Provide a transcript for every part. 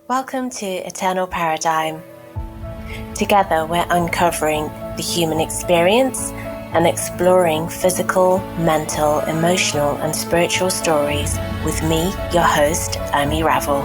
Welcome to Eternal Paradigm. Together we're uncovering the human experience and exploring physical, mental, emotional and spiritual stories with me, your host, Amy Ravel.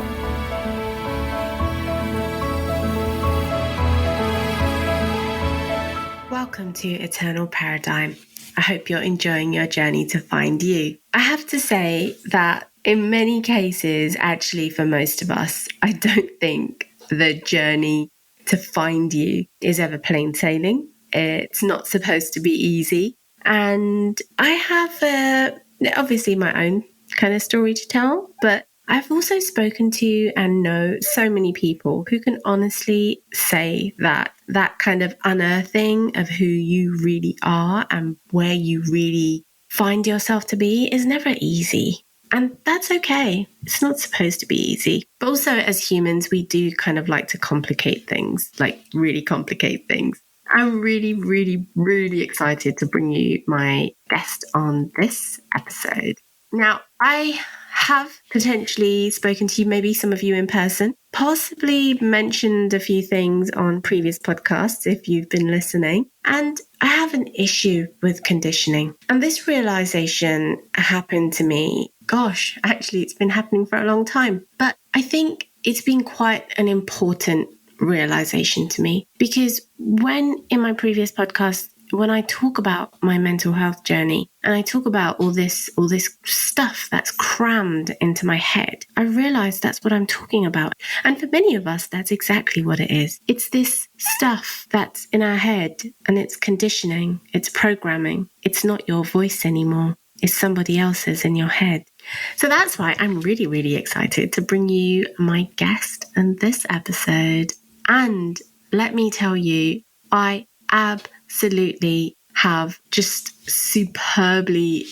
Welcome to Eternal Paradigm. I hope you're enjoying your journey to find you. I have to say that in many cases, actually for most of us, I don't think the journey to find you is ever plain sailing. It's not supposed to be easy. And I have obviously my own kind of story to tell, but I've also spoken to and know so many people who can honestly say that that kind of unearthing of who you really are and where you really find yourself to be is never easy. And that's okay. It's not supposed to be easy. But also as humans, we do kind of like to complicate things, like really complicate things. I'm really, really, really excited to bring you my guest on this episode. Now, I have potentially spoken to you, maybe some of you in person, possibly mentioned a few things on previous podcasts if you've been listening. And I have an issue with conditioning. And this realization happened to me. Gosh, actually, it's been happening for a long time. But I think it's been quite an important realization to me because when in my previous podcast, when I talk about my mental health journey and I talk about all this stuff that's crammed into my head, I realize that's what I'm talking about. And for many of us, that's exactly what it is. It's this stuff that's in our head and it's conditioning, it's programming. It's not your voice anymore. It's somebody else's in your head. So that's why I'm really, really excited to bring you my guest in this episode. And let me tell you, I absolutely have just superbly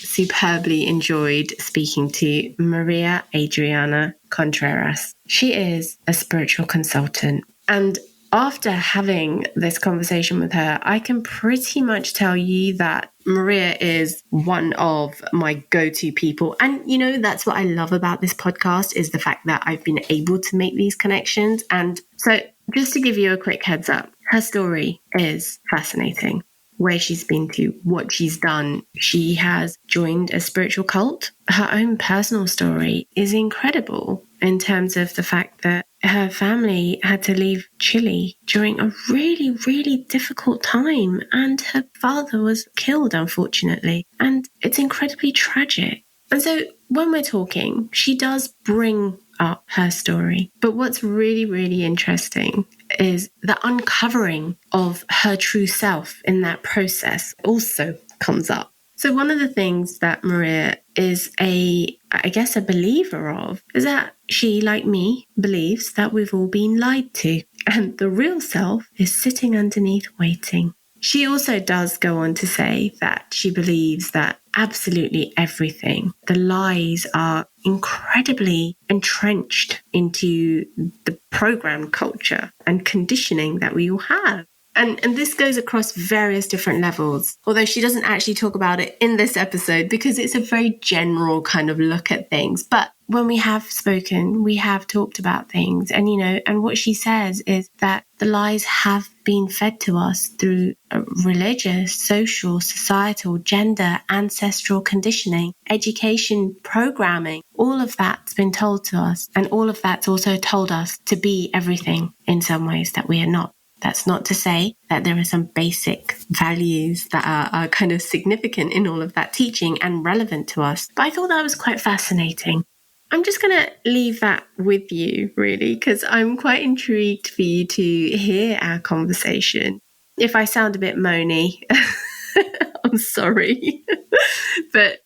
enjoyed speaking to Maria Adriana Contreras. She is a spiritual consultant. And after having this conversation with her, I can pretty much tell you that Maria is one of my go-to people. And, you know, that's what I love about this podcast is the fact that I've been able to make these connections. And so just to give you a quick heads up, her story is fascinating. Where she's been to, what she's done. She has joined a spiritual cult. Her own personal story is incredible in terms of the fact that her family had to leave Chile during a really, really difficult time. And her father was killed, unfortunately. And it's incredibly tragic. And so when we're talking, she does bring up her story. But what's really, really interesting is the uncovering of her true self in that process also comes up. So one of the things that Maria is a believer of is that she, like me, believes that we've all been lied to and the real self is sitting underneath waiting. She also does go on to say that she believes that absolutely everything, the lies are incredibly entrenched into the program culture and conditioning that we all have. And this goes across various different levels, although she doesn't actually talk about it in this episode because it's a very general kind of look at things. But when we have spoken, we have talked about things. And, you know, and what she says is that the lies have been fed to us through religious, social, societal, gender, ancestral conditioning, education, programming. All of that's been told to us. And all of that's also told us to be everything in some ways that we are not. That's not to say that there are some basic values that are kind of significant in all of that teaching and relevant to us. But I thought that was quite fascinating. I'm just going to leave that with you, really, because I'm quite intrigued for you to hear our conversation. If I sound a bit moany, I'm sorry. But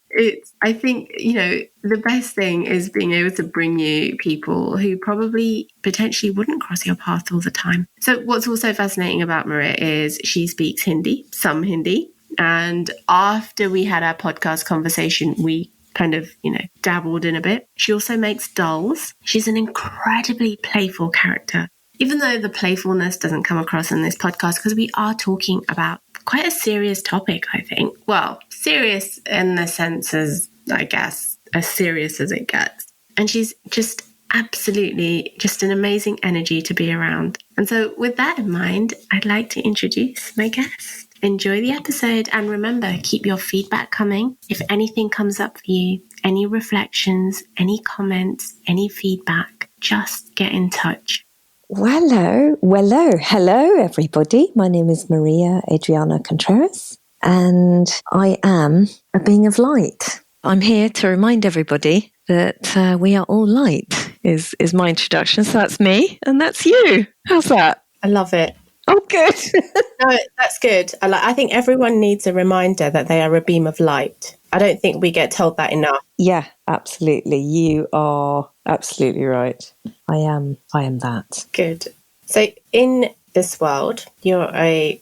I think, you know, the best thing is being able to bring you people who probably potentially wouldn't cross your path all the time. So what's also fascinating about Maria is she speaks Hindi, some Hindi. And after we had our podcast conversation, we kind of, you know, dabbled in a bit. She also makes dolls. She's an incredibly playful character. Even though the playfulness doesn't come across in this podcast, because we are talking about quite a serious topic, I think. Well, serious in the sense as, I guess, as serious as it gets. And she's just absolutely just an amazing energy to be around. And so, with that in mind, I'd like to introduce my guest. Enjoy the episode, and remember, keep your feedback coming. If anything comes up for you, any reflections, any comments, any feedback, just get in touch. Hello, everybody. My name is Maria Adriana Contreras, and I am a being of light. I'm here to remind everybody that we are all light, is my introduction. So that's me, and that's you. How's that? I love it. Oh, good. No, that's good. I think everyone needs a reminder that they are a beam of light. I don't think we get told that enough. Yeah, absolutely. You are absolutely right. I am that. Good. So in this world, you're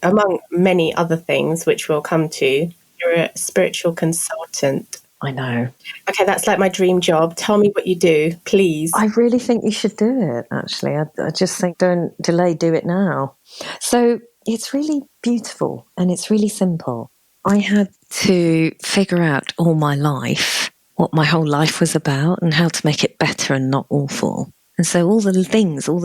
among many other things, which we'll come to, you're a spiritual consultant. I know. Okay, that's like my dream job. Tell me what you do, please. I really think you should do it, actually. I just think don't delay, do it now. So it's really beautiful and it's really simple. I had to figure out all my life, what my whole life was about and how to make it better and not awful. And so all the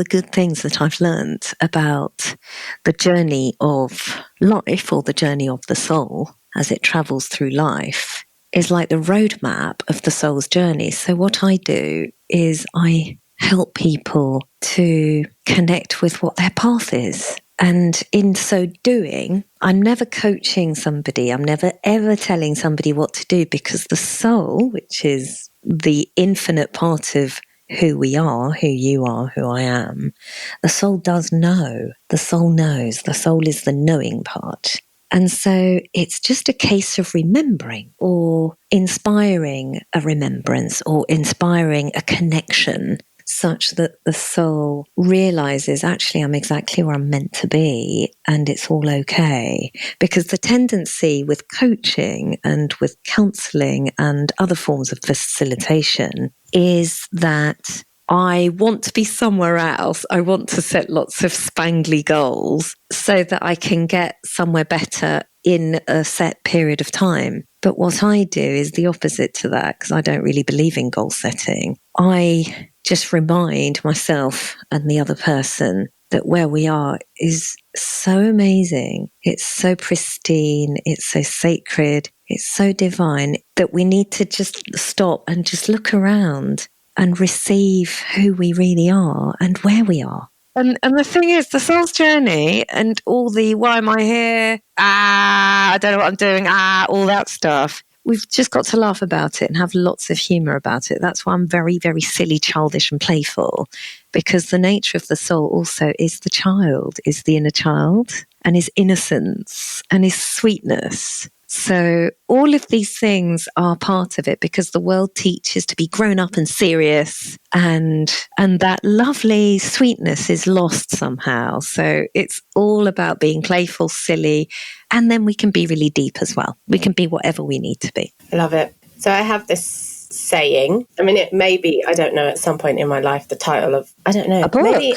good things that I've learned about the journey of life or the journey of the soul as it travels through life is like the roadmap of the soul's journey. So what I do is I help people to connect with what their path is. And in so doing, I'm never coaching somebody. I'm never ever telling somebody what to do, because the soul, which is the infinite part of who we are, who you are, who I am, the soul does know. The soul knows. The soul is the knowing part. And so it's just a case of remembering or inspiring a remembrance or inspiring a connection such that the soul realizes, actually, I'm exactly where I'm meant to be and it's all okay. Because the tendency with coaching and with counseling and other forms of facilitation is that I want to be somewhere else. I want to set lots of spangly goals so that I can get somewhere better in a set period of time. But what I do is the opposite to that, because I don't really believe in goal setting. I just remind myself and the other person that where we are is so amazing. It's so pristine. It's so sacred. It's so divine that we need to just stop and just look around and receive who we really are and where we are. And the thing is, the soul's journey and all the why am I here? I don't know what I'm doing. All that stuff. We've just got to laugh about it and have lots of humour about it. That's why I'm very, very silly, childish and playful, because the nature of the soul also is the child, is the inner child, and is innocence and is sweetness. So all of these things are part of it, because the world teaches to be grown up and serious, and that lovely sweetness is lost somehow. So it's all about being playful, silly, and then we can be really deep as well. We can be whatever we need to be. I love it. So I have this saying. I mean, it may be, I don't know, at some point in my life, the title of, I don't know, a book. Maybe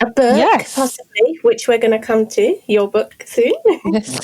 a book, yes. Possibly, which we're going to come to, your book soon. Yes.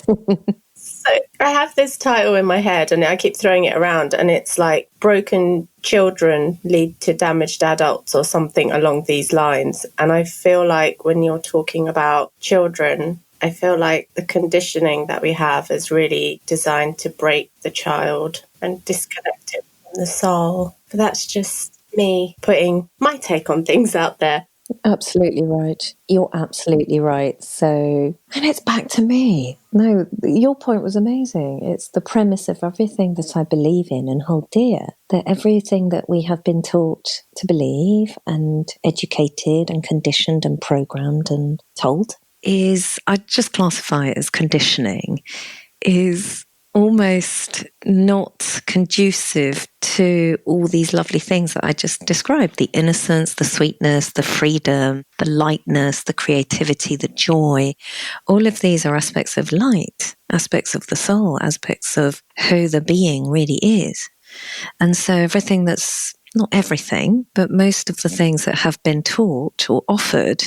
So I have this title in my head and I keep throwing it around, and it's like broken children lead to damaged adults or something along these lines. And I feel like when you're talking about children, I feel like the conditioning that we have is really designed to break the child and disconnect it from the soul. But that's just me putting my take on things out there. Absolutely right. You're absolutely right. So, and it's back to me. No, your point was amazing. It's the premise of everything that I believe in and hold dear, that everything that we have been taught to believe and educated and conditioned and programmed and told is, I just classify it as conditioning, is almost not conducive to all these lovely things that I just described: the innocence, the sweetness, the freedom, the lightness, the creativity, the joy. All of these are aspects of light, aspects of the soul, aspects of who the being really is. And so everything that's, not everything, but most of the things that have been taught or offered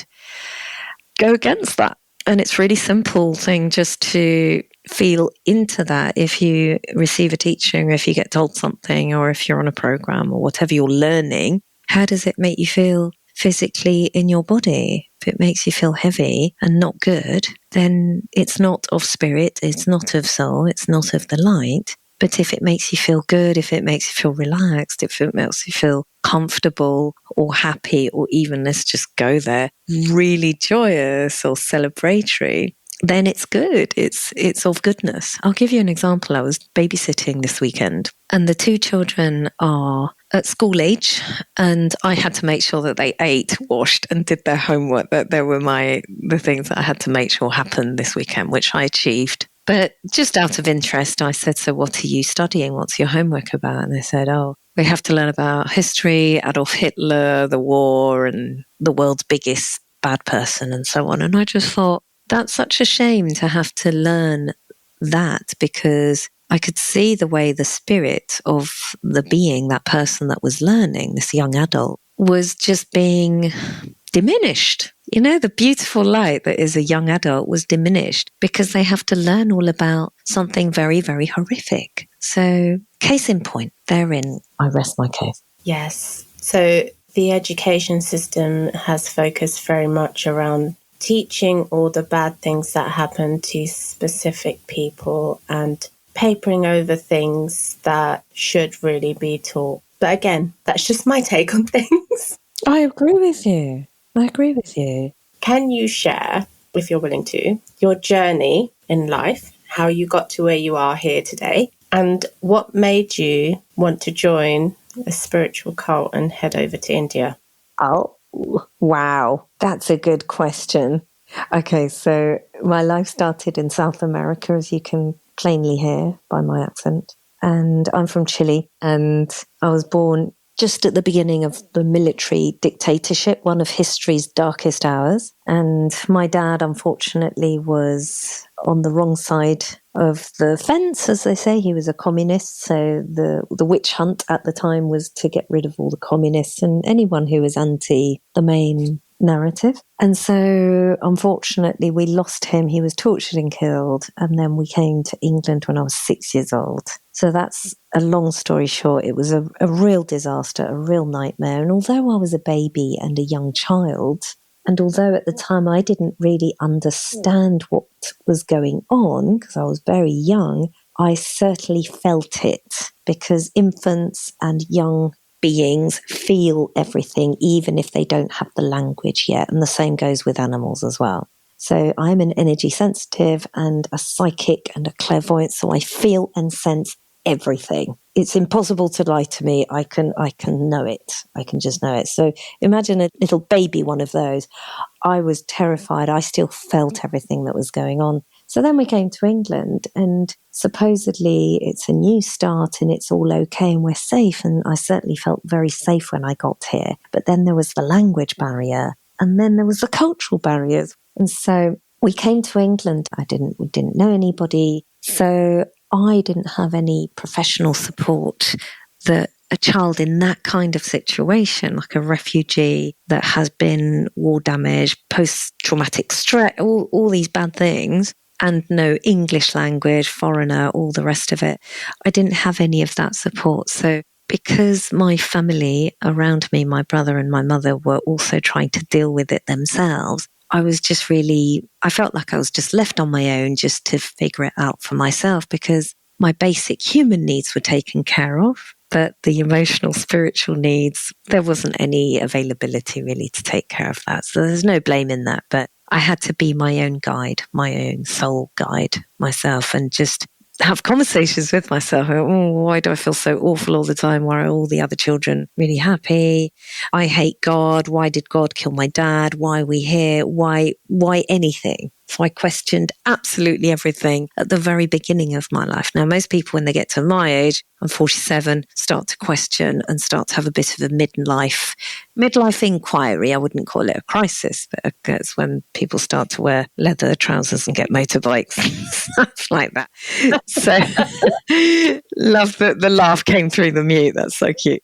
go against that. And it's really simple thing just to feel into that. If you receive a teaching, or if you get told something, or if you're on a program or whatever you're learning, How does it make you feel physically in your body? If it makes you feel heavy and not good, then it's not of spirit, it's not of soul, it's not of the light. But if it makes you feel good, if it makes you feel relaxed, if it makes you feel comfortable or happy, or even, let's just go there, really joyous or celebratory, then it's good. It's of goodness. I'll give you an example. I was babysitting this weekend, and the two children are at school age, and I had to make sure that they ate, washed, and did their homework. That there were the things that I had to make sure happened this weekend, which I achieved. But just out of interest, I said, so what are you studying? What's your homework about? And they said, oh, we have to learn about history, Adolf Hitler, the war, and the world's biggest bad person, and so on. And I just thought, that's such a shame to have to learn that, because I could see the way the spirit of the being, that person that was learning, this young adult, was just being diminished. You know, the beautiful light that is a young adult was diminished because they have to learn all about something very, very horrific. So, case in point, therein I rest my case. Yes. So the education system has focused very much around teaching all the bad things that happen to specific people and papering over things that should really be taught. But again, that's just my take on things. I agree with you. Can you share, if you're willing to, your journey in life, how you got to where you are here today, and what made you want to join a spiritual cult and head over to India? Oh, wow. That's a good question. Okay, so my life started in South America, as you can plainly hear by my accent. And I'm from Chile, and I was born just at the beginning of the military dictatorship, one of history's darkest hours. And my dad, unfortunately, was on the wrong side of the fence, as they say. He was a communist. So the witch hunt at the time was to get rid of all the communists and anyone who was anti the main narrative. And so, unfortunately, we lost him. He was tortured and killed. And then we came to England when I was 6 years old. So that's a long story short. It was a real disaster, a real nightmare. And although I was a baby and a young child, and although at the time I didn't really understand what was going on, because I was very young, I certainly felt it, because infants and young beings feel everything, even if they don't have the language yet. And the same goes with animals as well. So I'm an energy sensitive and a psychic and a clairvoyant, so I feel and sense everything. It's impossible to lie to me. I can know it. I can just know it. So imagine a little baby one of those. I was terrified. I still felt everything that was going on. So then we came to England, and supposedly it's a new start and it's all okay and we're safe. And I certainly felt very safe when I got here. But then there was the language barrier, and then there was the cultural barriers. And so we came to England. We didn't know anybody. So I didn't have any professional support that a child in that kind of situation, like a refugee that has been war damaged, post-traumatic stress, all these bad things, and no English language, foreigner, all the rest of it. I didn't have any of that support. So because my family around me, my brother and my mother, were also trying to deal with it themselves, I felt like I was just left on my own just to figure it out for myself, because my basic human needs were taken care of, but the emotional, spiritual needs, there wasn't any availability really to take care of that. So there's no blame in that, but I had to be my own guide, my own soul guide myself, and just have conversations with myself. Oh, why do I feel so awful all the time? Why are all the other children really happy? I hate God. Why did God kill my dad? Why are we here? Why anything? So I questioned absolutely everything at the very beginning of my life. Now, most people, when they get to my age, I'm 47, start to question and start to have a bit of a midlife inquiry. I wouldn't call it a crisis, but it's when people start to wear leather trousers and get motorbikes, stuff like that. So love that the laugh came through the mute. That's so cute.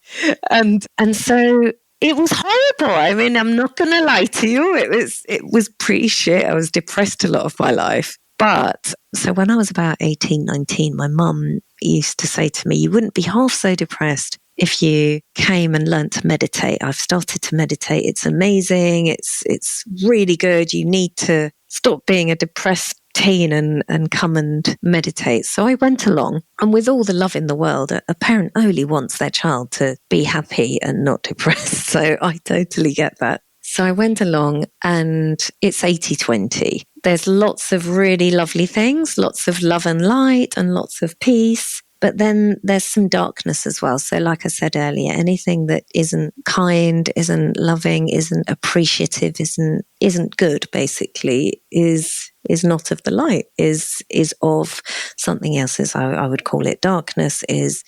And so it was horrible. I mean, I'm not going to lie to you. It was pretty shit. I was depressed a lot of my life. But so when I was about 18, 19, my mum used to say to me, you wouldn't be half so depressed if you came and learned to meditate. I've started to meditate. It's amazing. It's really good. You need to stop being a depressed teen and come and meditate. So I went along, and with all the love in the world, a parent only wants their child to be happy and not depressed. So I totally get that. So I went along, and it's 80-20. There's lots of really lovely things, lots of love and light and lots of peace. But then there's some darkness as well. So like I said earlier, anything that isn't kind, isn't loving, isn't appreciative, isn't good, basically, is not of the light, is of something else. As I would call it, darkness is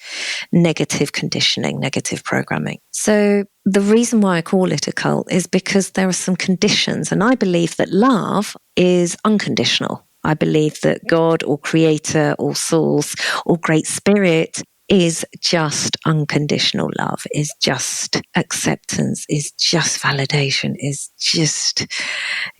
negative conditioning, negative programming. So the reason why I call it a cult is because there are some conditions, and I believe that love is unconditional. I believe that God or creator or source or great spirit is just unconditional love, is just acceptance, is just validation, is just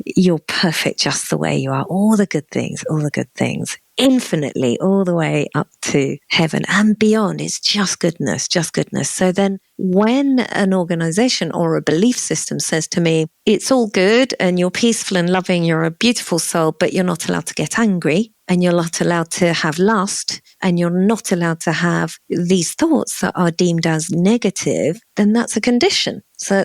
you're perfect just the way you are. All the good things, infinitely, all the way up to heaven and beyond. It's just goodness, just goodness. So then when an organization or a belief system says to me, it's all good and you're peaceful and loving, you're a beautiful soul, but you're not allowed to get angry, and you're not allowed to have lust, and you're not allowed to have these thoughts that are deemed as negative, then that's a condition. So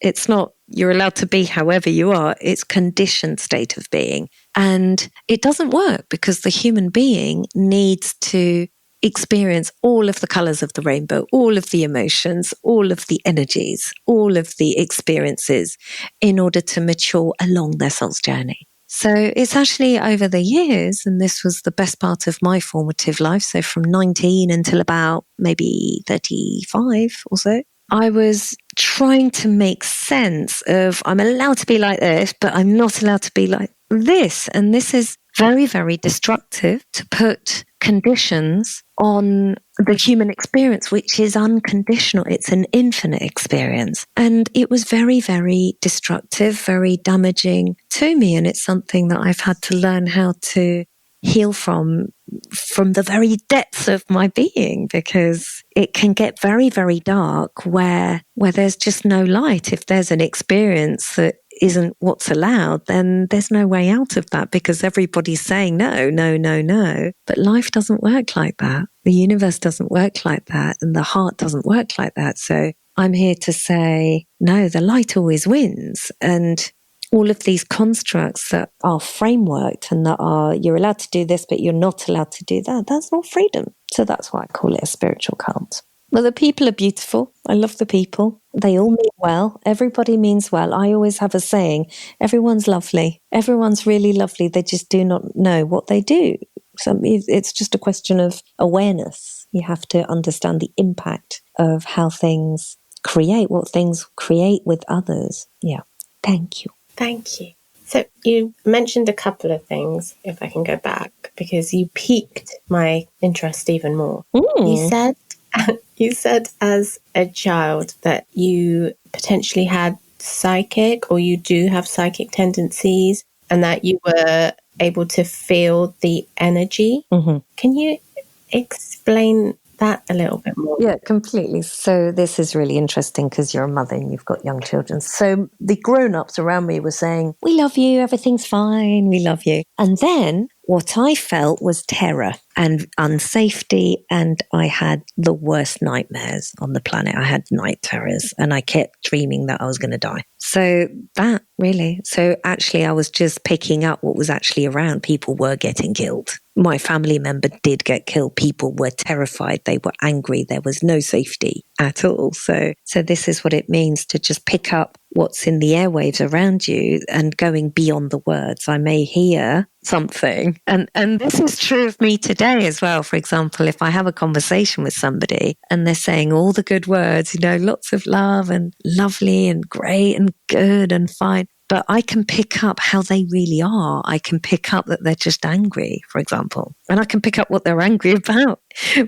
it's not you're allowed to be however you are. It's conditioned state of being. And it doesn't work because the human being needs to experience all of the colors of the rainbow, all of the emotions, all of the energies, all of the experiences in order to mature along their soul's journey. So it's actually over the years, and this was the best part of my formative life, so from 19 until about maybe 35 or so, I was trying to make sense of, I'm allowed to be like this, but I'm not allowed to be like this. And this is very, very destructive to put conditions on the human experience, which is unconditional. It's an infinite experience. And it was very, very destructive, very damaging to me. And it's something that I've had to learn how to heal from the very depths of my being, because it can get very, very dark where there's just no light. If there's an experience that isn't what's allowed, then there's no way out of that, because everybody's saying no, no, no, no. But life doesn't work like that. The universe doesn't work like that, and the heart doesn't work like that. So I'm here to say, no, the light always wins. And all of these constructs that are frameworked and that are, you're allowed to do this, but you're not allowed to do that, that's not freedom. So that's why I call it a spiritual cult. Well, the people are beautiful. I love the people. They all mean well. Everybody means well. I always have a saying, everyone's lovely. Everyone's really lovely. They just do not know what they do. So it's just a question of awareness. You have to understand the impact of how things create, what things create with others. Yeah. Thank you. Thank you. So you mentioned a couple of things, if I can go back, because you piqued my interest even more. You said as a child that you potentially had psychic, or you do have psychic tendencies, and that you were able to feel the energy. Mm-hmm. Can you explain that a little bit more? Yeah, completely. So this is really interesting because you're a mother and you've got young children. So the grown-ups around me were saying, we love you, everything's fine, we love you. And then what I felt was terror and unsafety, and I had the worst nightmares on the planet. I had night terrors and I kept dreaming that I was going to die. So actually I was just picking up what was actually around. People were getting killed. My family member did get killed. People were terrified. They were angry. There was no safety at all. So this is what it means to just pick up what's in the airwaves around you and going beyond the words. I may hear something. And this is true of me today as well. For example, if I have a conversation with somebody and they're saying all the good words, lots of love and lovely and great and good and fine, but I can pick up how they really are. I can pick up that they're just angry, for example, and I can pick up what they're angry about.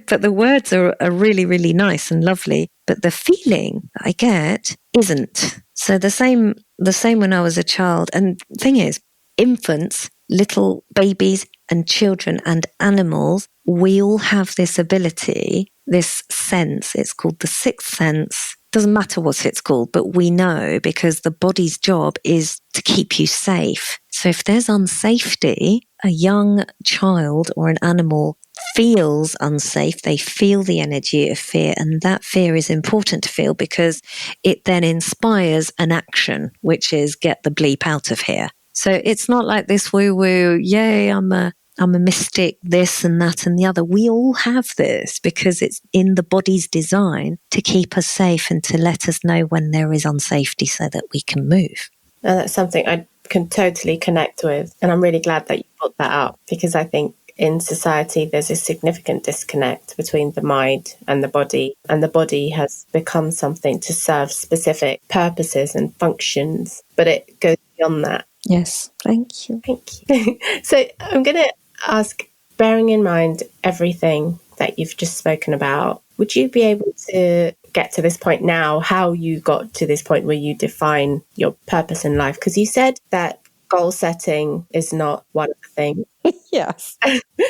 But the words are really, really nice and lovely, but the feeling that I get isn't. So the same when I was a child. And the thing is, infants, little babies and children and animals, we all have this ability this sense. It's called the sixth sense. Doesn't matter what it's called, but we know because the body's job is to keep you safe. So if there's unsafety, a young child or an animal feels unsafe. They feel the energy of fear, and that fear is important to feel because it then inspires an action, which is get the bleep out of here. So it's not like this woo-woo, yay, I'm a mystic, this and that and the other. We all have this because it's in the body's design to keep us safe and to let us know when there is unsafety so that we can move. And that's something I can totally connect with. And I'm really glad that you brought that up, because I think in society there's a significant disconnect between the mind and the body has become something to serve specific purposes and functions, but it goes beyond that. Yes, thank you. Thank you. So I'm going to ask, bearing in mind everything that you've just spoken about, would you be able to get to this point now, how you got to this point where you define your purpose in life? Because you said that goal setting is not one of the things. Yes.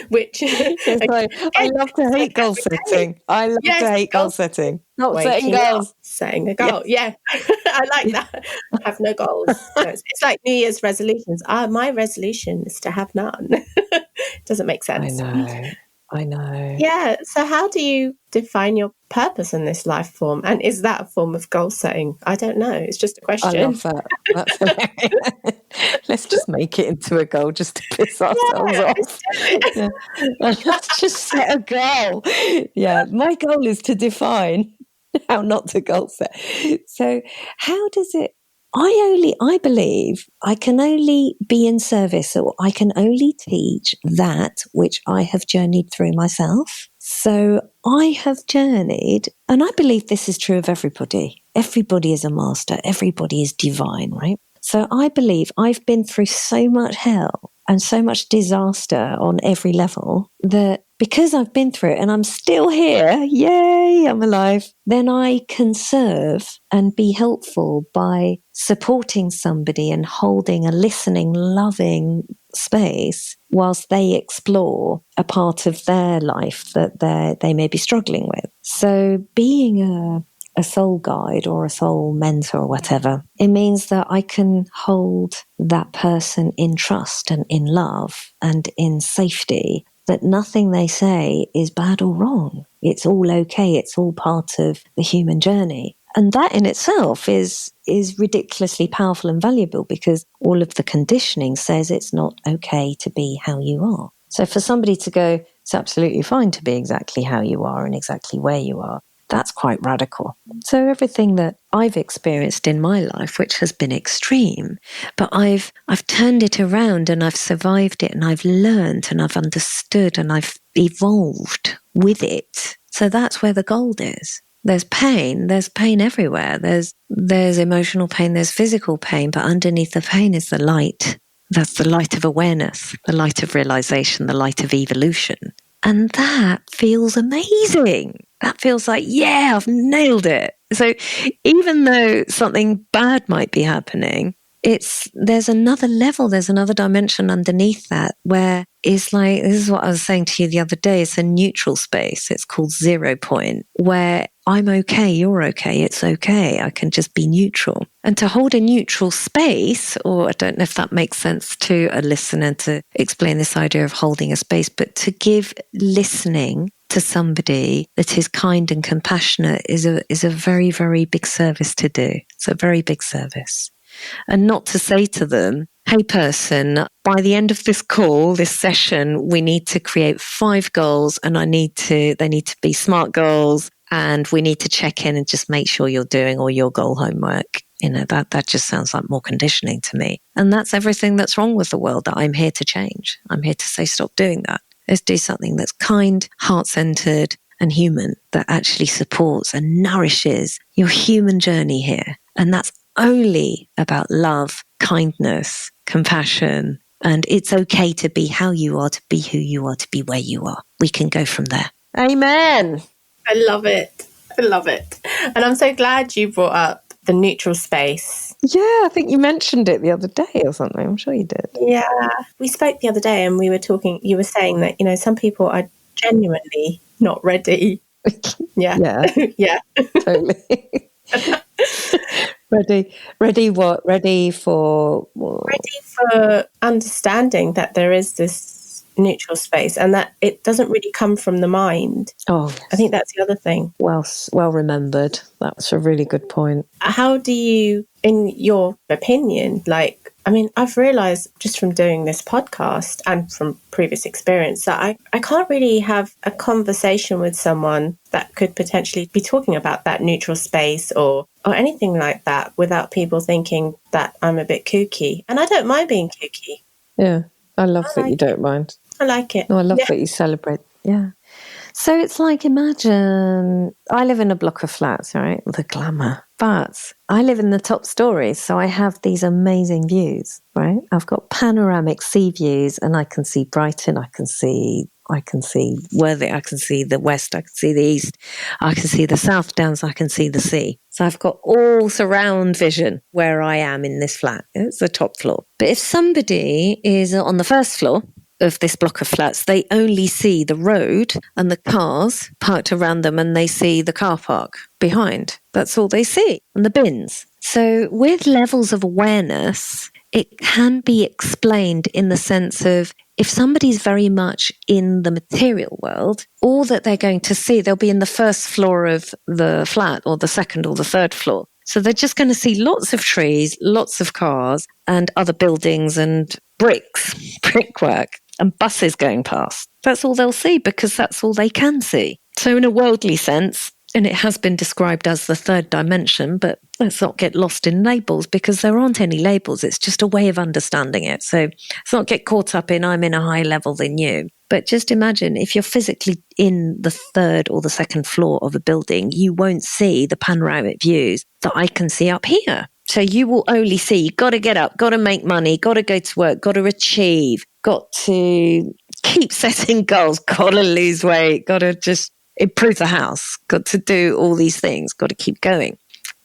Which I love to hate goal setting. I love to hate goal setting. Not setting goals. Setting a goal. Yes. Yeah. I like that. Have no goals. So it's like New Year's resolutions. My resolution is to have none. Doesn't make sense. I know. Yeah. So how do you define your purpose in this life form? And is that a form of goal setting? I don't know. It's just a question. I love that. That's hilarious. Let's just make it into a goal just to piss ourselves off. Yeah. Let's just set a goal. Yeah. My goal is to define how not to goal set. So how does it, I believe I can only be in service, or I can only teach that which I have journeyed through myself. So I have journeyed, and I believe this is true of everybody. Everybody is a master. Everybody is divine, right? So I believe I've been through so much hell and so much disaster on every level that because I've been through it and I'm still here, yay, I'm alive, then I can serve and be helpful by supporting somebody and holding a listening, loving space whilst they explore a part of their life that they may be struggling with. So being a soul guide or a soul mentor or whatever, it means that I can hold that person in trust and in love and in safety, that nothing they say is bad or wrong. It's all okay. It's all part of the human journey. And that in itself is ridiculously powerful and valuable, because all of the conditioning says it's not okay to be how you are. So for somebody to go, it's absolutely fine to be exactly how you are and exactly where you are, that's quite radical. So everything that I've experienced in my life, which has been extreme, but I've turned it around and I've survived it and I've learned and I've understood and I've evolved with it. So that's where the gold is. There's pain everywhere. There's emotional pain, there's physical pain, but underneath the pain is the light. That's the light of awareness, the light of realization, the light of evolution. And that feels amazing. That feels like, yeah, I've nailed it. So even though something bad might be happening, there's another level, there's another dimension underneath that where it's like, this is what I was saying to you the other day, it's a neutral space. It's called 0 point, where I'm okay, you're okay, it's okay. I can just be neutral. And to hold a neutral space, or I don't know if that makes sense to a listener to explain this idea of holding a space, but to give listening to somebody that is kind and compassionate is a very, very big service to do. It's a very big service. And not to say to them, hey person, by the end of this call, this session, we need to create 5 goals and they need to be SMART goals, and we need to check in and just make sure you're doing all your goal homework. You know, that just sounds like more conditioning to me. And that's everything that's wrong with the world that I'm here to change. I'm here to say, stop doing that. Let's do something that's kind, heart-centered, and human, that actually supports and nourishes your human journey here. And that's only about love, kindness, compassion, and it's okay to be how you are, to be who you are, to be where you are. We can go from there. Amen. I love it. I love it. And I'm so glad you brought up the neutral space. Yeah, I think you mentioned it the other day or something. I'm sure you did. Yeah. We spoke the other day and we were talking, you were saying that, some people are genuinely not ready Yeah. Yeah, Yeah. totally. Ready what? Ready for Ready for understanding that there is this neutral space and that it doesn't really come from the mind. Oh, yes. I think that's the other thing. Well remembered. That's a really good point. How do you, in your opinion, like, I mean, I've realized just from doing this podcast and from previous experience that I can't really have a conversation with someone that could potentially be talking about that neutral space or anything like that without people thinking that I'm a bit kooky. And I don't mind being kooky. Yeah, I love that you don't mind. I like it. No, I love that you celebrate. Yeah. So it's like, imagine I live in a block of flats, right? The glamour. But I live in the top story, so I have these amazing views, right? I've got panoramic sea views and I can see Brighton, I can see Worthing, I can see the west, I can see the east, I can see the South Downs, I can see the sea. So I've got all surround vision where I am in this flat. It's the top floor. But if somebody is on the first floor of this block of flats, they only see the road and the cars parked around them, and they see the car park behind. That's all they see, and the bins. So with levels of awareness, it can be explained in the sense of if somebody's very much in the material world, all that they're going to see, they'll be in the first floor of the flat or the second or the third floor. So they're just going to see lots of trees, lots of cars and other buildings and brickwork and buses going past. That's all they'll see because that's all they can see. So in a worldly sense, and it has been described as the third dimension, but let's not get lost in labels because there aren't any labels. It's just a way of understanding it. So let's not get caught up in I'm in a higher level than you. But just imagine if you're physically in the third or the second floor of a building, you won't see the panoramic views that I can see up here. So you will only see, got to get up, got to make money, got to go to work, got to achieve, got to keep setting goals, got to lose weight, got to just improve the house, got to do all these things, got to keep going.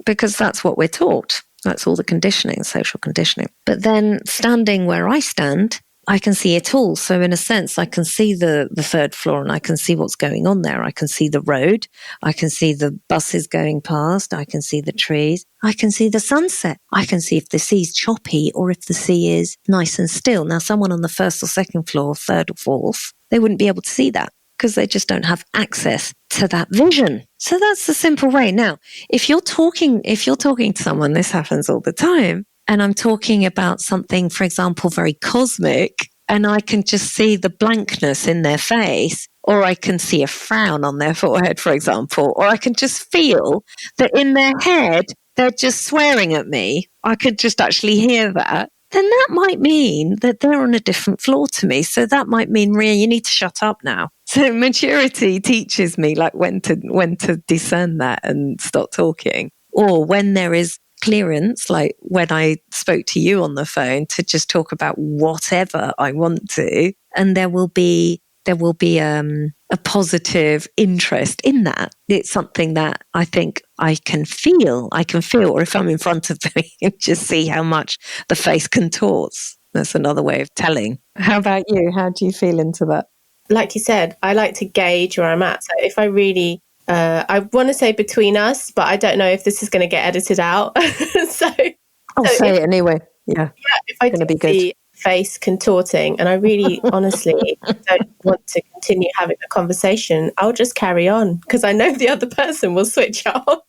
Because that's what we're taught. That's all the conditioning, social conditioning. But then standing where I stand, I can see it all. So in a sense, I can see the third floor and I can see what's going on there. I can see the road. I can see the buses going past. I can see the trees. I can see the sunset. I can see if the sea's choppy or if the sea is nice and still. Now, someone on the first or second floor, third or fourth, they wouldn't be able to see that because they just don't have access to that vision. So that's the simple way. Now, if you're talking to someone, this happens all the time, and I'm talking about something, for example, very cosmic, and I can just see the blankness in their face, or I can see a frown on their forehead, for example, or I can just feel that in their head, they're just swearing at me. I could just actually hear that. Then that might mean that they're on a different floor to me. So that might mean, Maria, you need to shut up now. So maturity teaches me like when to discern that and stop talking. Or when there is clearance, like when I spoke to you on the phone, to just talk about whatever I want to, and there will be a positive interest in that. It's something that I think I can feel, or if I'm in front of them, just see how much the face contorts. That's another way of telling. How about you? How do you feel into that? Like you said, I like to gauge where I'm at. So if I really, I want to say between us, but I don't know if this is going to get edited out. I'll say it anyway. Yeah. Yeah, if I do see face contorting and I really honestly don't want to continue having a conversation, I'll just carry on because I know the other person will switch off.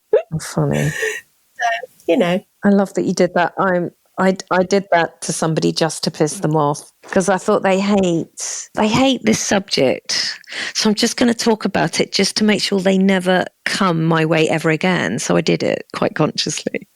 Funny. So, I love that you did that. I did that to somebody just to piss them off because I thought they hate this subject. So I'm just going to talk about it just to make sure they never come my way ever again. So I did it quite consciously.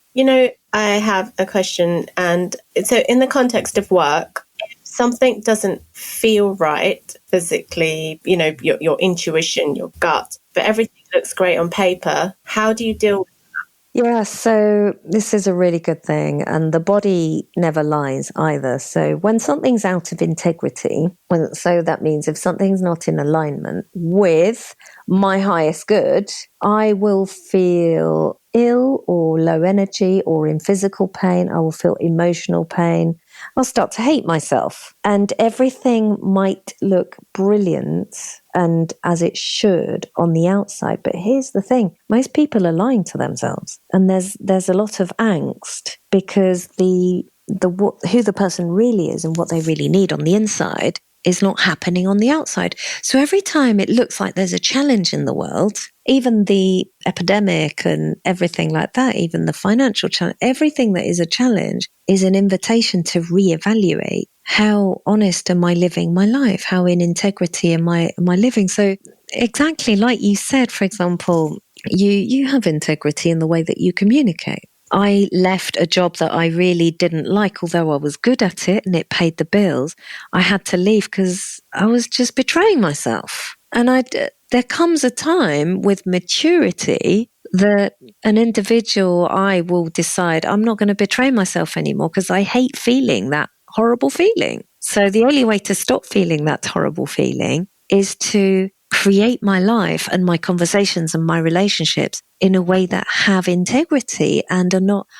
I have a question. And so in the context of work, if something doesn't feel right physically, your intuition, your gut, but everything looks great on paper, how do you deal with that? Yeah, so this is a really good thing. And the body never lies either. So when something's out of integrity, so that means if something's not in alignment with my highest good, I will feel ill or low energy or in physical pain. I will feel emotional pain. I'll start to hate myself and everything might look brilliant and as it should on the outside. But here's the thing, most people are lying to themselves, and there's a lot of angst because who the person really is and what they really need on the inside is not happening on the outside. So every time it looks like there's a challenge in the world, even the epidemic and everything like that, even the financial challenge, everything that is a challenge is an invitation to reevaluate how honest am I living my life? How in integrity am I living? So exactly like you said, for example, you have integrity in the way that you communicate. I left a job that I really didn't like, although I was good at it and it paid the bills. I had to leave because I was just betraying myself. And there comes a time with maturity that an individual, I will decide I'm not going to betray myself anymore because I hate feeling that horrible feeling. So the only way to stop feeling that horrible feeling is to create my life and my conversations and my relationships in a way that have integrity and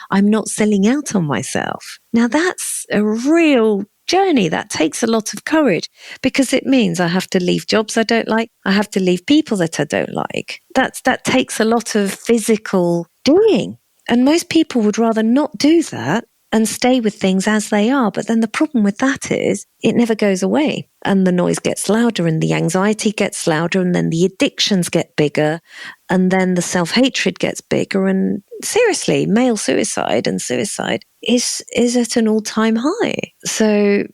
I'm not selling out on myself. Now that's a real journey that takes a lot of courage because it means I have to leave jobs I don't like. I have to leave people that I don't like. That takes a lot of physical doing. And most people would rather not do that and stay with things as they are. But then the problem with that is it never goes away and the noise gets louder and the anxiety gets louder and then the addictions get bigger and then the self-hatred gets bigger. And seriously, male suicide and suicide is at an all-time high. So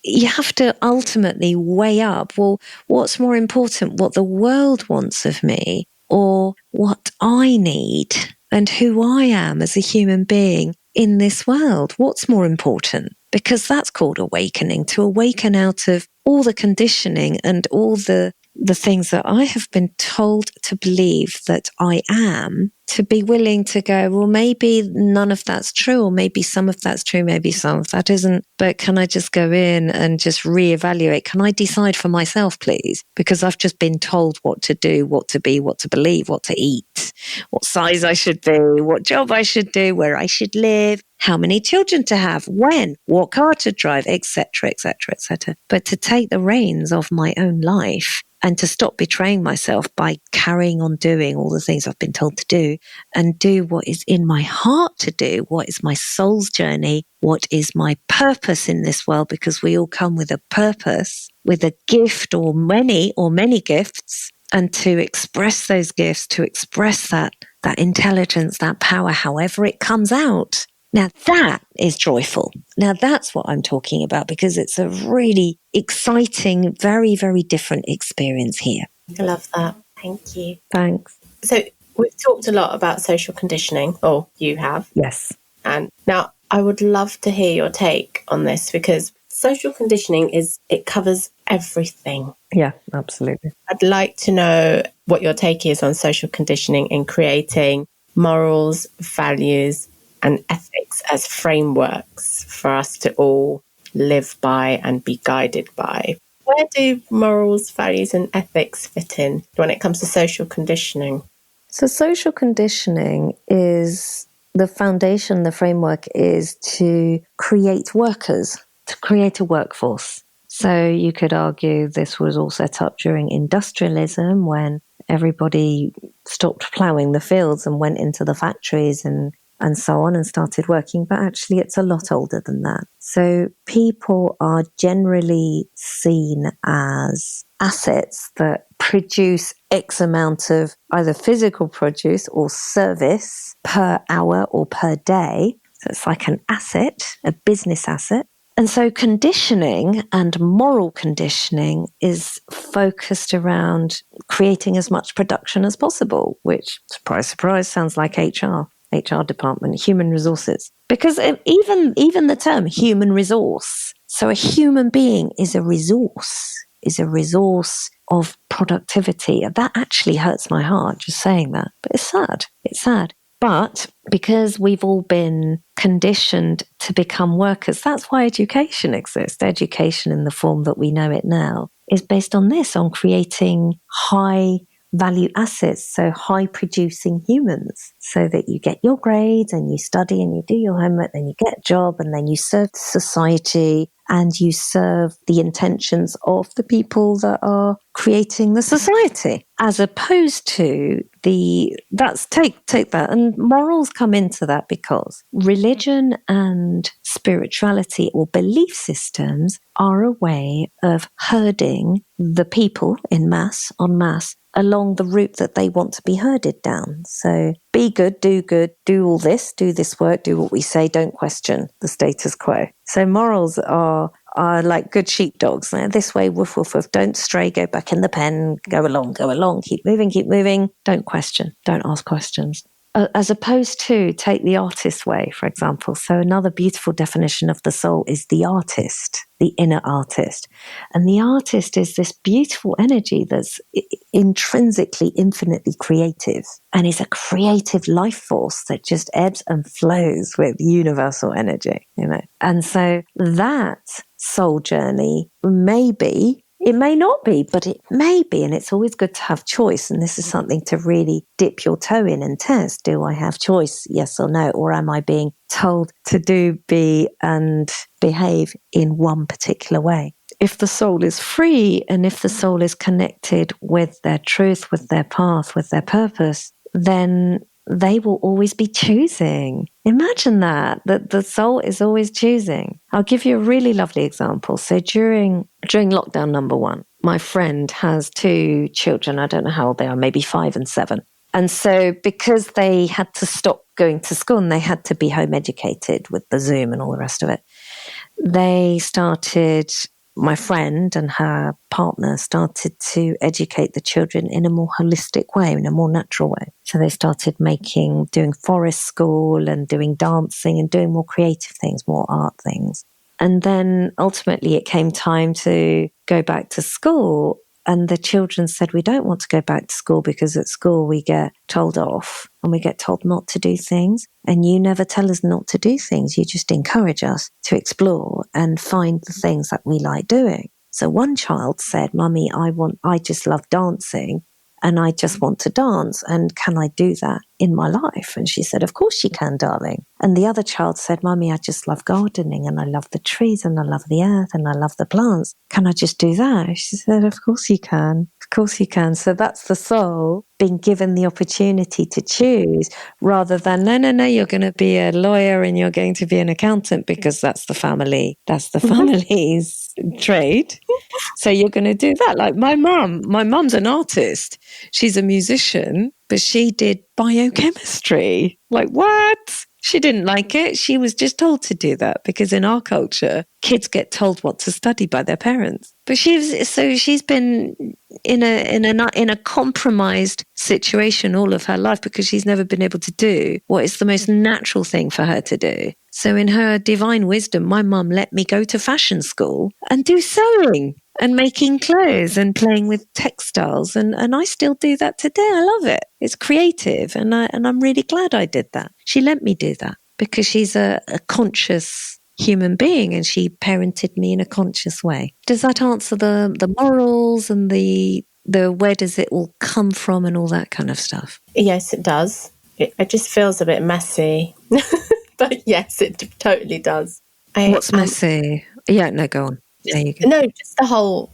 you have to ultimately weigh up, well, what's more important, what the world wants of me or what I need and who I am as a human being in this world? What's more important? Because that's called awakening, to awaken out of all the conditioning and all the things that I have been told to believe that I am, to be willing to go, well, maybe none of that's true, or maybe some of that's true, maybe some of that isn't. But can I just go in and just reevaluate? Can I decide for myself, please? Because I've just been told what to do, what to be, what to believe, what to eat, what size I should be, what job I should do, where I should live, how many children to have, when, what car to drive, etc., etc., etc. But to take the reins of my own life and to stop betraying myself by carrying on doing all the things I've been told to do and do what is in my heart to do, what is my soul's journey, what is my purpose in this world, because we all come with a purpose, with a gift or many gifts, and to express those gifts, to express that intelligence, that power, however it comes out. Now that is joyful. Now that's what I'm talking about because it's a really exciting, very, very different experience here. I love that. Thank you. Thanks. So we've talked a lot about social conditioning, or you have. Yes. And now I would love to hear your take on this because social conditioning it covers everything. Yeah, absolutely. I'd like to know what your take is on social conditioning in creating morals, values, and ethics as frameworks for us to all live by and be guided by. Where do morals, values, and ethics fit in when it comes to social conditioning? So social conditioning is the foundation, the framework is to create workers, to create a workforce. So you could argue this was all set up during industrialism when everybody stopped ploughing the fields and went into the factories and so on and started working. But actually it's a lot older than that. So people are generally seen as assets that produce X amount of either physical produce or service per hour or per day. So it's like an asset, a business asset. And so conditioning and moral conditioning is focused around creating as much production as possible, which, surprise, surprise, sounds like HR department, human resources. Because even the term human resource, so a human being is a resource of productivity. That actually hurts my heart just saying that. But it's sad. It's sad. But because we've all been conditioned to become workers, that's why education exists. Education in the form that we know it now is based on this, on creating high value assets, so high producing humans, so that you get your grades and you study and you do your homework, then you get a job and then you serve society and you serve the intentions of the people that are creating the society, as opposed to take that. And morals come into that because religion and spirituality or belief systems are a way of herding the people en masse along the route that they want to be herded down. So be good, do all this, do this work, do what we say, don't question the status quo. So morals are like good sheepdogs. This way, woof, woof, woof, don't stray, go back in the pen, go along, keep moving, don't question, don't ask questions. As opposed to take the artist way, for example. So another beautiful definition of the soul is the artist, the inner artist. And the artist is this beautiful energy that's intrinsically infinitely creative and is a creative life force that just ebbs and flows with universal energy, you know. And so that soul journey it may not be, but it may be. And it's always good to have choice. And this is something to really dip your toe in and test. Do I have choice? Yes or no? Or am I being told to do, be, and behave in one particular way? If the soul is free and if the soul is connected with their truth, with their path, with their purpose, then they will always be choosing. Imagine that the soul is always choosing. I'll give you a really lovely example. So during lockdown number 1, my friend has 2 children. I don't know how old they are, maybe 5 and 7. And so because they had to stop going to school and they had to be home educated with the Zoom and all the rest of it, my friend and her partner started to educate the children in a more holistic way, in a more natural way. So they started doing forest school and doing dancing and doing more creative things, more art things. And then ultimately it came time to go back to school. And the children said, we don't want to go back to school because at school we get told off and we get told not to do things. And you never tell us not to do things. You just encourage us to explore and find the things that we like doing. So one child said, Mummy, I just love dancing and I just want to dance. And can I do that in my life? And she said, of course you can, darling. And the other child said, Mummy, I just love gardening and I love the trees and I love the earth and I love the plants. Can I just do that? She said, of course you can. Of course you can. So that's the soul being given the opportunity to choose rather than, no, you're going to be a lawyer and you're going to be an accountant because that's the family's trade. So you're going to do that. Like my mum's an artist. She's a musician, but she did biochemistry. Like, what? She didn't like it. She was just told to do that because in our culture, kids get told what to study by their parents. But she's been in a compromised situation all of her life because she's never been able to do what is the most natural thing for her to do. So in her divine wisdom, my mum let me go to fashion school and do sewing and making clothes and playing with textiles. And I still do that today. I love it. It's creative. And I'm really glad I did that. She let me do that because she's a conscious human being and she parented me in a conscious way. Does that answer the morals and the where does it all come from and all that kind of stuff? Yes, it does. It just feels a bit messy. But yes, it totally does. What's messy? Yeah, no, go on. There you go. No, just the whole,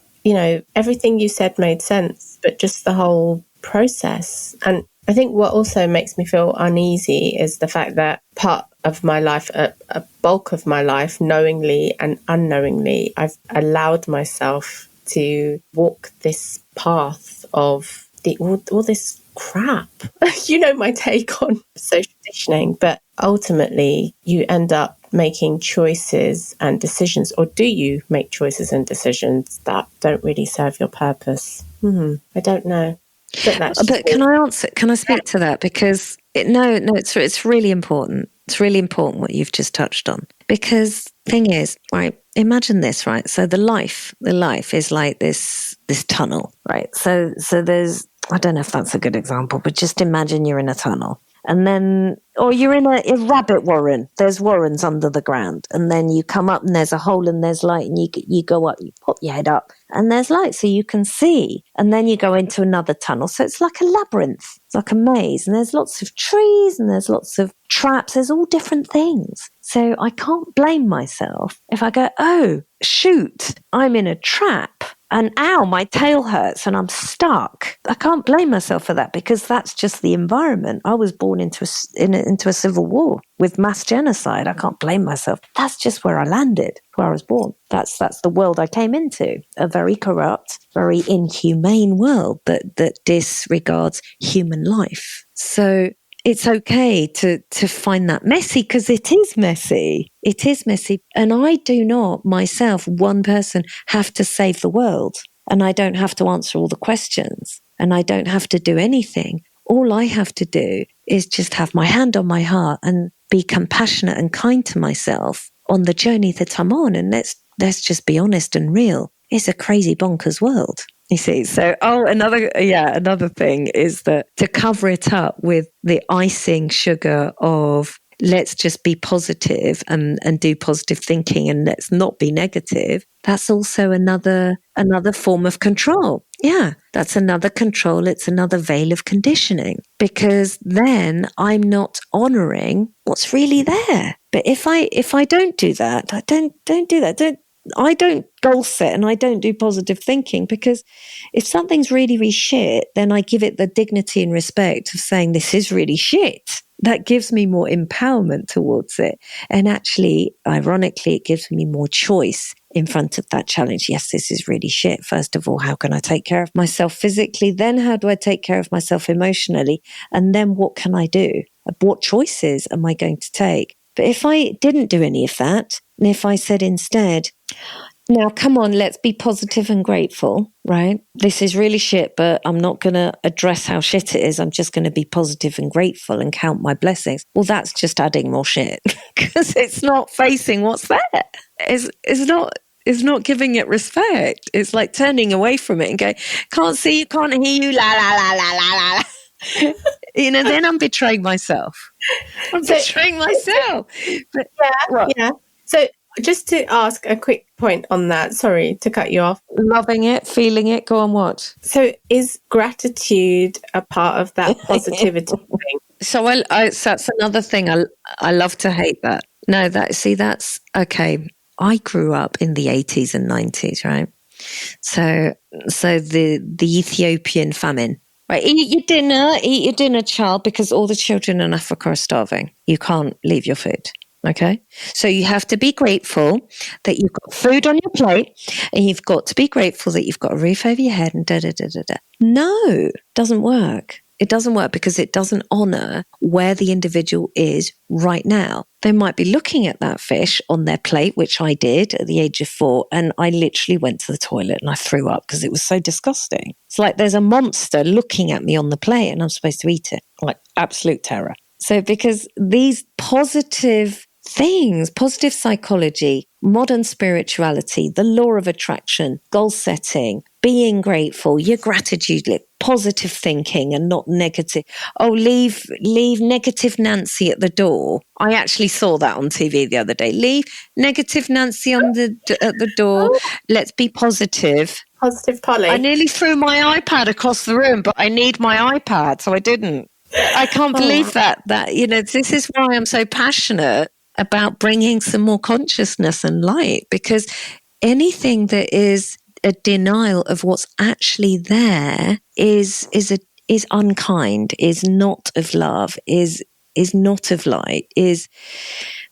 everything you said made sense, but just the whole process. And I think what also makes me feel uneasy is the fact that part of my life, a bulk of my life, knowingly and unknowingly, I've allowed myself to walk this path of all this crap. My take on social conditioning, but ultimately you end up making choices and decisions, or do you make choices and decisions that don't really serve your purpose? I don't know. But can I answer? Can I speak to that? Because it's really important. It's really important what you've just touched on. Because thing is, right? Imagine this, right? So the life is like this tunnel, right? So there's, I don't know if that's a good example, but just imagine you're in a tunnel. And then, or you're in a rabbit warren. There's warrens under the ground. And then you come up and there's a hole and there's light, and you go up, you pop your head up and there's light so you can see. And then you go into another tunnel. So it's like a labyrinth. It's like a maze. And there's lots of trees and there's lots of traps. There's all different things. So I can't blame myself if I go, oh, shoot, I'm in a trap. And ow, my tail hurts and I'm stuck. I can't blame myself for that because that's just the environment. I was born into a civil war with mass genocide. I can't blame myself. That's just where I landed, where I was born. That's the world I came into, a very corrupt, very inhumane world that disregards human life. So it's okay to find that messy because it is messy. It is messy. And I do not myself, one person, have to save the world. And I don't have to answer all the questions. And I don't have to do anything. All I have to do is just have my hand on my heart and be compassionate and kind to myself on the journey that I'm on. And let's just be honest and real. It's a crazy bonkers world. You see, so, another thing is that to cover it up with the icing sugar of let's just be positive and do positive thinking and let's not be negative, that's also another form of control. Yeah, that's another control. It's another veil of conditioning because then I'm not honoring what's really there. But if I don't do that, I don't do that. I don't goal set and I don't do positive thinking because if something's really, really shit, then I give it the dignity and respect of saying this is really shit. That gives me more empowerment towards it. And actually, ironically, it gives me more choice in front of that challenge. Yes, this is really shit. First of all, how can I take care of myself physically? Then how do I take care of myself emotionally? And then what can I do? What choices am I going to take? But if I didn't do any of that, and if I said instead, now come on, let's be positive and grateful, right? This is really shit, but I'm not going to address how shit it is. I'm just going to be positive and grateful and count my blessings. Well, that's just adding more shit because it's not facing what's there. It's not giving it respect. It's like turning away from it and going, can't see you, can't hear you, la, la, la, la, la, la. Then I'm betraying myself. Betraying myself. But, yeah. So just to ask a quick point on that, sorry to cut you off. Loving it, feeling it, go on what? So is gratitude a part of that positivity thing? So that's another thing. I love to hate that. No, that's okay. I grew up in the 80s and 90s, right? So the Ethiopian famine. Right, eat your dinner, child, because all the children in Africa are starving. You can't leave your food, okay? So you have to be grateful that you've got food on your plate, and you've got to be grateful that you've got a roof over your head and da-da-da-da-da. No, doesn't work. It doesn't work because it doesn't honor where the individual is right now. They might be looking at that fish on their plate, which I did at the age of 4, and I literally went to the toilet and I threw up because it was so disgusting. It's like there's a monster looking at me on the plate and I'm supposed to eat it. Like absolute terror. So because these positive things, positive psychology, modern spirituality, the law of attraction, goal setting, being grateful, your gratitude, positive thinking and not negative. Oh, leave negative Nancy at the door. I actually saw that on TV the other day. Leave negative Nancy at the door. Let's be positive. Positive Polly. I nearly threw my iPad across the room, but I need my iPad, so I didn't. I can't believe that this is why I'm so passionate about bringing some more consciousness and light, because anything that is a denial of what's actually there is unkind, is not of love, is not of light, is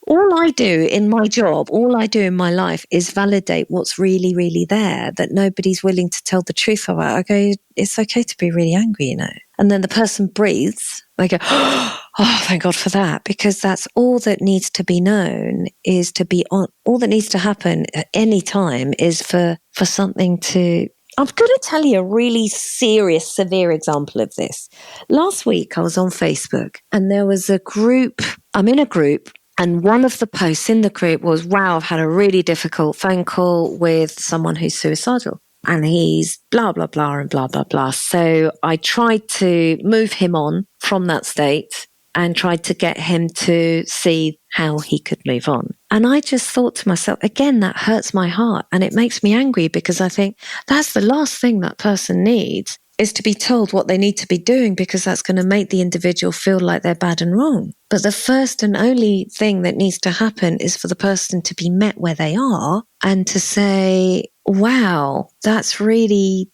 all I do in my job, all I do in my life is validate what's really, really there that nobody's willing to tell the truth about. Okay, it's okay to be really angry, And then the person breathes. They go, oh, thank God for that. Because that's all that needs to be known is to be on. All that needs to happen at any time is for something to. I'm going to tell you a really serious, severe example of this. Last week, I was on Facebook and there was a group. I'm in a group. And one of the posts in the group was, wow, I've had a really difficult phone call with someone who's suicidal. And he's blah, blah, blah, and blah, blah, blah. So I tried to move him on from that state and tried to get him to see how he could move on. And I just thought to myself, again, that hurts my heart and it makes me angry, because I think that's the last thing that person needs, is to be told what they need to be doing, because that's going to make the individual feel like they're bad and wrong. But the first and only thing that needs to happen is for the person to be met where they are and to say, wow, that's really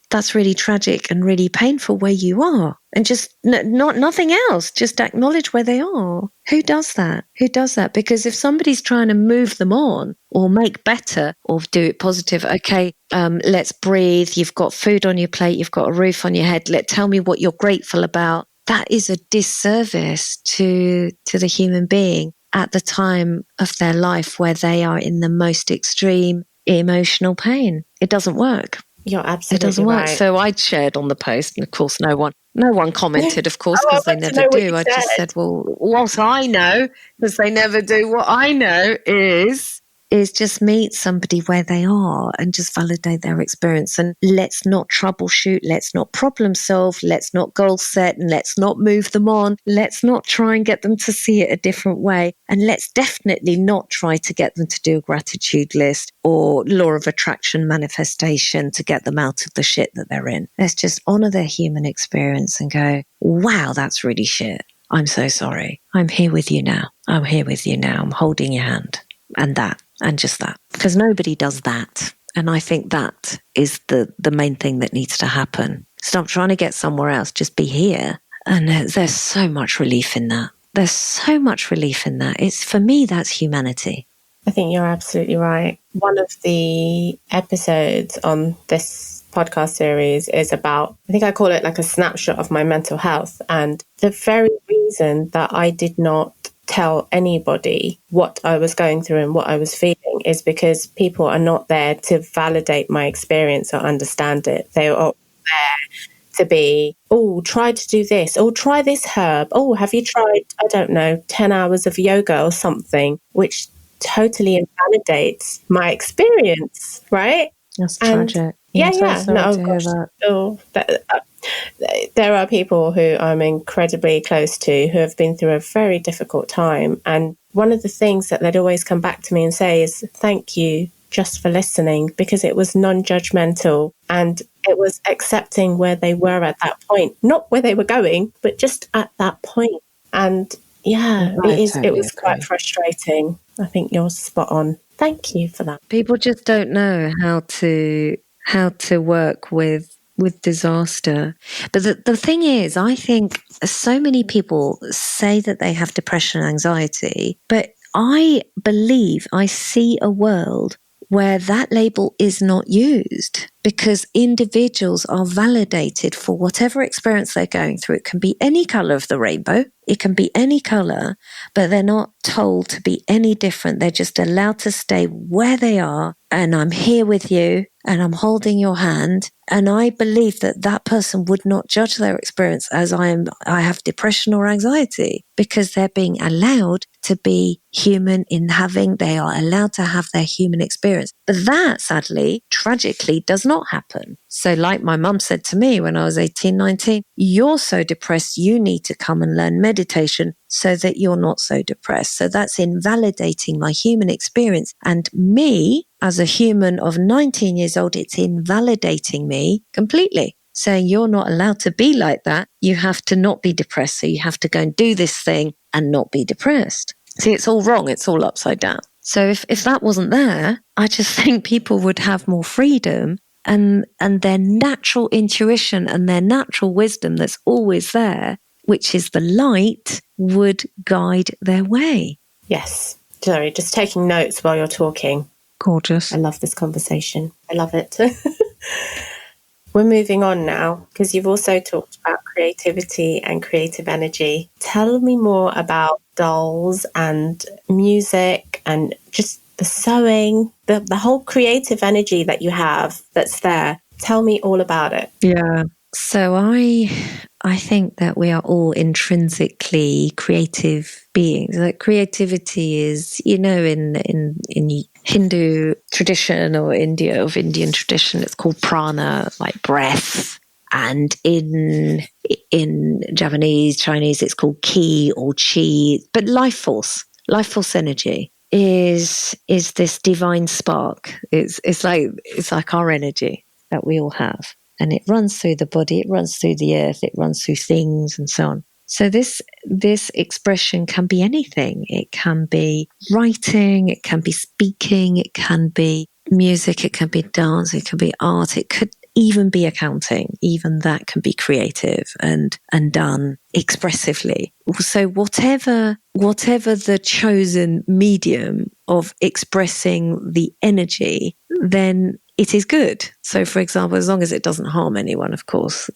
tragic and really painful where you are. And just not nothing else, just acknowledge where they are. Who does that? Who does that? Because if somebody's trying to move them on or make better or do it positive, okay, let's breathe. You've got food on your plate. You've got a roof on your head. Tell me what you're grateful about. That is a disservice to the human being at the time of their life where they are in the most extreme emotional pain. It doesn't work. You're absolutely It doesn't work. right. So I shared on the post, and of course, no one commented, of course, because they never do. I just said, well, what I know, because they never do. What I know is just meet somebody where they are and just validate their experience. And let's not troubleshoot. Let's not problem solve. Let's not goal set, and let's not move them on. Let's not try and get them to see it a different way. And let's definitely not try to get them to do a gratitude list or law of attraction manifestation to get them out of the shit that they're in. Let's just honor their human experience and go, wow, that's really shit. I'm so sorry. I'm here with you now. I'm here with you now. I'm holding your hand. And just that. Because nobody does that. And I think that is the main thing that needs to happen. Stop trying to get somewhere else. Just be here. And there's so much relief in that. There's so much relief in that. For me, that's humanity. I think you're absolutely right. One of the episodes on this podcast series is about, I think I call it like a snapshot of my mental health. And the very reason that I did not tell anybody what I was going through and what I was feeling is because people are not there to validate my experience or understand it. They are there to be, oh, try to do this, oh, try this herb, oh, have you tried, I don't know, 10 hours of yoga or something, which totally invalidates my experience, right? That's tragic. Yeah, I'm so sorry to hear that. Oh, there are people who I'm incredibly close to who have been through a very difficult time. And one of the things that they'd always come back to me and say is, thank you just for listening, because it was non-judgmental and it was accepting where they were at that point, not where they were going, but just at that point. And yeah, it was quite frustrating. I think you're spot on. Thank you for that. People just don't know how to work with disaster. But the thing is, I think so many people say that they have depression and anxiety, but I believe I see a world where that label is not used, because individuals are validated for whatever experience they're going through. It can be any color of the rainbow. It can be any color, but they're not told to be any different. They're just allowed to stay where they are. And I'm here with you and I'm holding your hand. And I believe that that person would not judge their experience as I have depression or anxiety, because they're being allowed to be human they are allowed to have their human experience. But that, sadly, tragically, does not happen. So like my mum said to me when I was 18, 19, you're so depressed, you need to come and learn meditation so that you're not so depressed. So that's invalidating my human experience. And me, as a human of 19 years old, it's invalidating me completely, saying you're not allowed to be like that. You have to not be depressed. So you have to go and do this thing and not be depressed. See, it's all wrong. It's all upside down. So if that wasn't there, I just think people would have more freedom, and their natural intuition and their natural wisdom that's always there, which is the light, would guide their way. Yes. Sorry, just taking notes while you're talking. Gorgeous. I love this conversation. I love it. We're moving on now, because you've also talked about creativity and creative energy. Tell me more about dolls and music and just the sewing, the whole creative energy that you have that's there. Tell me all about it. Yeah. So I think that we are all intrinsically creative beings. Like creativity is, in Hindu tradition or Indian tradition, it's called prana, like breath. And in Japanese, Chinese, it's called ki or chi. But life force energy is this divine spark. It's like our energy that we all have, and it runs through the body, it runs through the earth, it runs through things, and so on. So this expression can be anything. It can be writing, it can be speaking, it can be music, it can be dance, it can be art, it could even be accounting. Even that can be creative and done expressively. So whatever the chosen medium of expressing the energy, then it is good. So, for example, as long as it doesn't harm anyone, of course,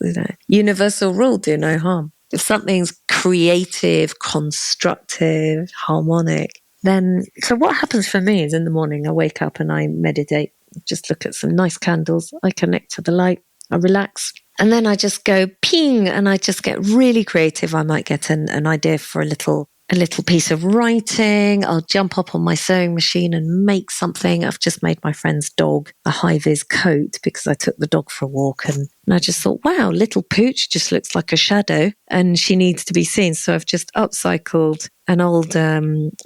universal rule, do no harm. If something's creative, constructive, harmonic, then, so what happens for me is in the morning, I wake up and I meditate, just look at some nice candles, I connect to the light, I relax, and then I just go ping, and I just get really creative. I might get an idea for a little piece of writing. I'll jump up on my sewing machine and make something. I've just made my friend's dog a high-vis coat because I took the dog for a walk, and I just thought, wow, little Pooch just looks like a shadow and she needs to be seen. So I've just upcycled an old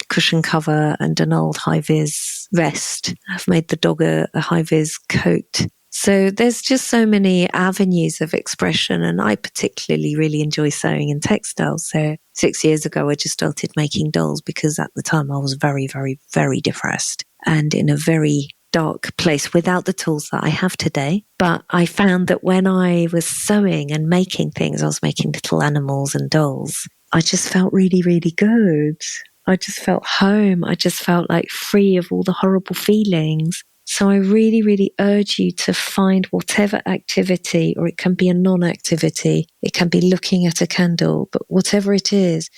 cushion cover and an old high-vis vest. I've made the dog a high-vis coat. So there's just so many avenues of expression, and I particularly really enjoy sewing and textiles. So 6 years ago, I just started making dolls because at the time I was very, very, very depressed and in a very dark place without the tools that I have today. But I found that when I was sewing and making things, I was making little animals and dolls. I just felt really, really good. I just felt home. I just felt like free of all the horrible feelings. So I really, really urge you to find whatever activity, or it can be a non-activity, it can be looking at a candle, but whatever it is,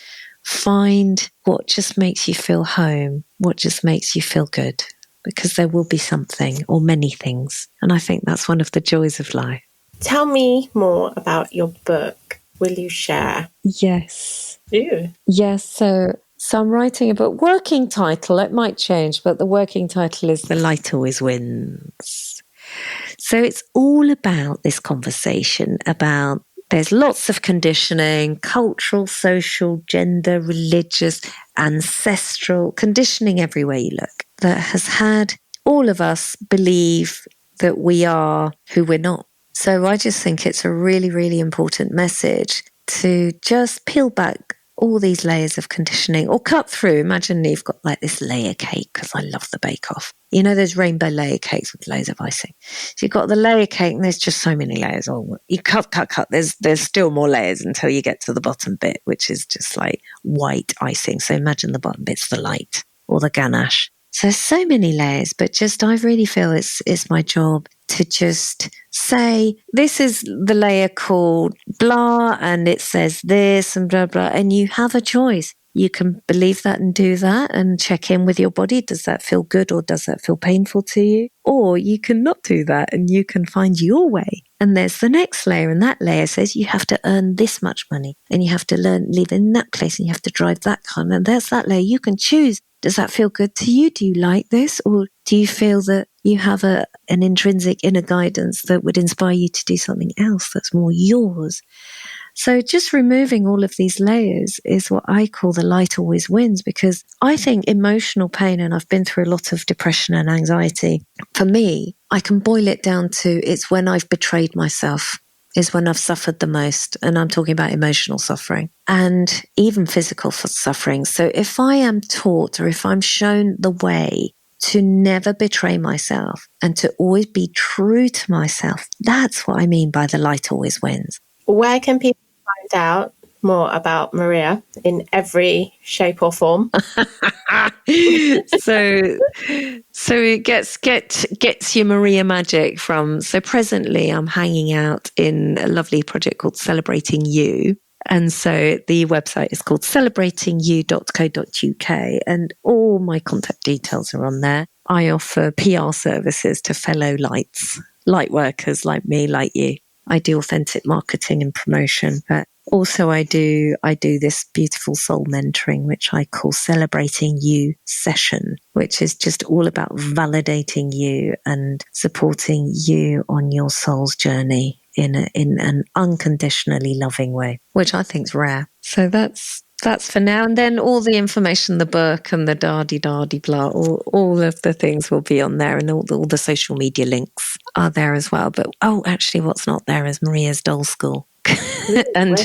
find what just makes you feel home, what just makes you feel good, because there will be something or many things. And I think that's one of the joys of life. Tell me more about your book. Will you share? Yes. Do. Yes, so I'm writing a book. Working title, it might change, but the working title is The Light Always Wins. So it's all about this conversation about there's lots of conditioning, cultural, social, gender, religious, ancestral, conditioning everywhere you look, that has had all of us believe that we are who we're not. So I just think it's a really, really important message to just peel back all these layers of conditioning, or cut through. Imagine you've got like this layer cake, because I love the bake-off. You know those rainbow layer cakes with loads of icing? So you've got the layer cake and there's just so many layers. Oh, you cut. There's still more layers until you get to the bottom bit, which is just like white icing. So imagine the bottom bit's the light or the ganache. So many layers, but just I really feel it's my job to just say, this is the layer called blah, and it says this and blah, blah, and you have a choice. You can believe that and do that and check in with your body. Does that feel good or does that feel painful to you? Or you can not do that and you can find your way. And there's the next layer, and that layer says you have to earn this much money and you have to live in that place and you have to drive that car. And there's that layer. You can choose. Does that feel good to you? Do you like this? Or do you feel that you have an intrinsic inner guidance that would inspire you to do something else that's more yours? So just removing all of these layers is what I call the light always wins, because I think emotional pain, and I've been through a lot of depression and anxiety, for me, I can boil it down to it's when I've betrayed myself, is when I've suffered the most. And I'm talking about emotional suffering and even physical suffering. So if I am taught, or if I'm shown the way to never betray myself and to always be true to myself, that's what I mean by the light always wins. Where can people find out more about Maria in every shape or form? So it gets your Maria magic from. So presently I'm hanging out in a lovely project called Celebrating You. And so the website is called celebratingyou.co.uk, and all my contact details are on there. I offer PR services to fellow light workers like me, like you. I do authentic marketing and promotion, but also I do this beautiful soul mentoring, which I call Celebrating You Session, which is just all about validating you and supporting you on your soul's journey in an unconditionally loving way, which I think is rare. So that's for now. And then all the information, the book and the da-di blah, all of the things will be on there, and all the social media links are there as well. But actually what's not there is Maria's Doll School. and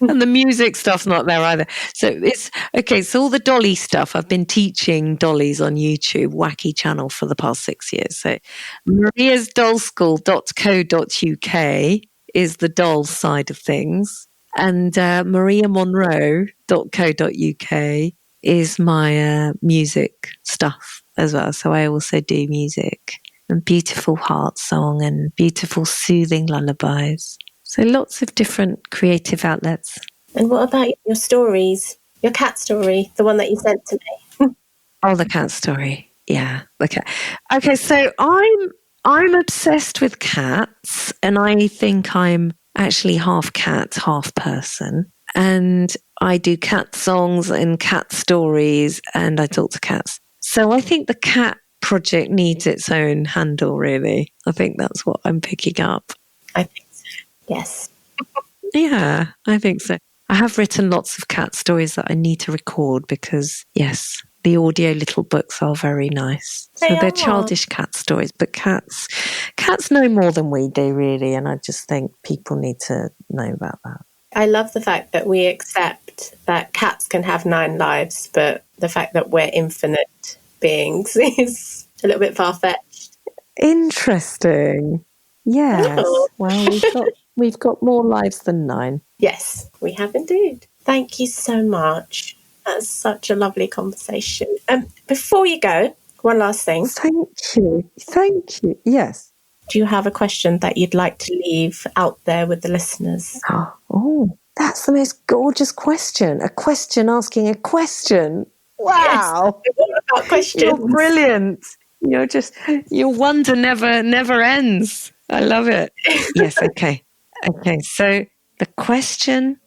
the music stuff's not there either. So it's okay. So all the dolly stuff, I've been teaching dollies on YouTube, wacky channel, for the past 6 years. So mariasdollschool.co.uk is the doll side of things. And mariamonroe.co.uk is my music stuff as well. So I also do music and beautiful heart song and beautiful soothing lullabies. So lots of different creative outlets. And what about your stories? Your cat story, the one that you sent to me. Oh, the cat story. Yeah. Okay. So I'm obsessed with cats, and I think I'm actually half cat, half person. And I do cat songs and cat stories, and I talk to cats. So I think the cat project needs its own handle, really. I think that's what I'm picking up. I think so. Yes. Yeah, I think so. I have written lots of cat stories that I need to record because, yes, the audio little books are very nice. So they're childish cat stories, but cats know more than we do, really. And I just think people need to know about that. I love the fact that we accept that cats can have 9 lives, but the fact that we're infinite beings is a little bit far-fetched. Interesting. Yes. Oh. Well, we've got more lives than 9. Yes, we have indeed. Thank you so much. That's such a lovely conversation. Before you go, one last thing. Thank you. Yes. Do you have a question that you'd like to leave out there with the listeners? Oh, that's the most gorgeous question. A question asking a question. Wow. Yes, all about questions. You're brilliant. Your wonder never ends. I love it. Yes, okay. Okay, so the question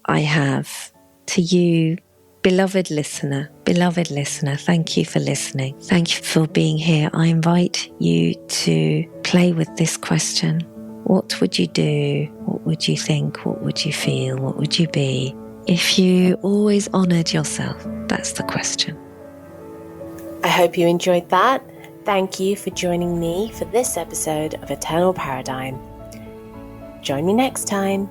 I have to you, beloved listener, thank you for listening. Thank you for being here. I invite you to play with this question. What would you do? What would you think? What would you feel? What would you be if you always honoured yourself? That's the question. I hope you enjoyed that. Thank you for joining me for this episode of Eternal Paradigm. Join me next time.